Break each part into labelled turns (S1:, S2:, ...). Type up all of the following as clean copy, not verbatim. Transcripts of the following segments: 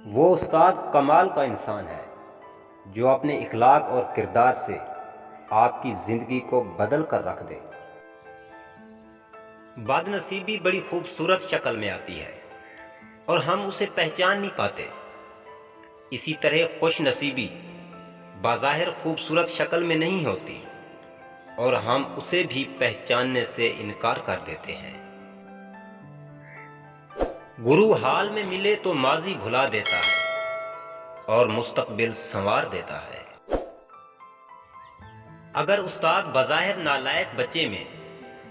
S1: وہ استاد کمال کا انسان ہے جو اپنے اخلاق اور کردار سے آپ کی زندگی کو بدل کر رکھ دے۔ بد نصیبی بڑی خوبصورت شکل میں آتی ہے اور ہم اسے پہچان نہیں پاتے۔ اسی طرح خوش نصیبی بظاہر خوبصورت شکل میں نہیں ہوتی اور ہم اسے بھی پہچاننے سے انکار کر دیتے ہیں۔ گرو حال میں ملے تو ماضی بھلا دیتا ہے اور مستقبل سنوار دیتا ہے۔ اگر استاد بظاہر نالائق بچے میں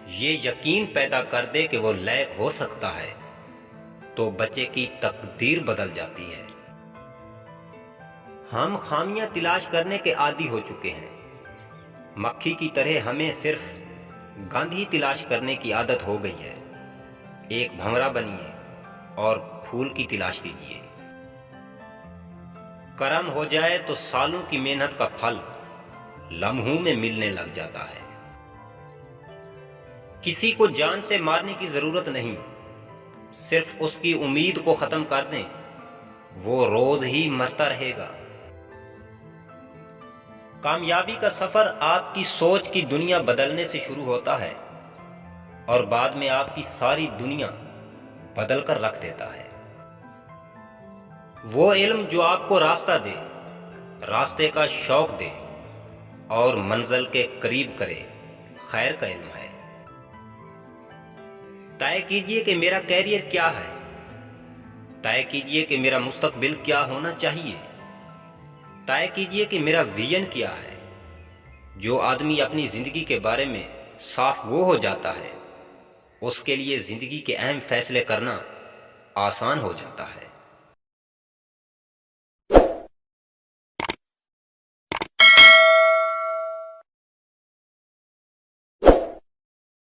S1: یہ یقین پیدا کر دے کہ وہ لائق ہو سکتا ہے تو بچے کی تقدیر بدل جاتی ہے۔ ہم خامیاں تلاش کرنے کے عادی ہو چکے ہیں۔ مکھی کی طرح ہمیں صرف گند ہی تلاش کرنے کی عادت ہو گئی ہے۔ ایک بھنورا بنیے اور پھول کی تلاش کیجیے۔ کرم ہو جائے تو سالوں کی محنت کا پھل لمحوں میں ملنے لگ جاتا ہے۔ کسی کو جان سے مارنے کی ضرورت نہیں، صرف اس کی امید کو ختم کر دیں، وہ روز ہی مرتا رہے گا۔ کامیابی کا سفر آپ کی سوچ کی دنیا بدلنے سے شروع ہوتا ہے اور بعد میں آپ کی ساری دنیا بدل کر رکھ دیتا ہے۔ وہ علم جو آپ کو راستہ دے، راستے کا شوق دے اور منزل کے قریب کرے، خیر کا علم ہے۔ طے کیجئے کہ میرا کیریئر کیا ہے، طے کیجئے کہ میرا مستقبل کیا ہونا چاہیے، طے کیجئے کہ میرا ویژن کیا ہے۔ جو آدمی اپنی زندگی کے بارے میں صاف وہ ہو جاتا ہے، اس کے لیے زندگی کے اہم فیصلے کرنا آسان ہو جاتا ہے۔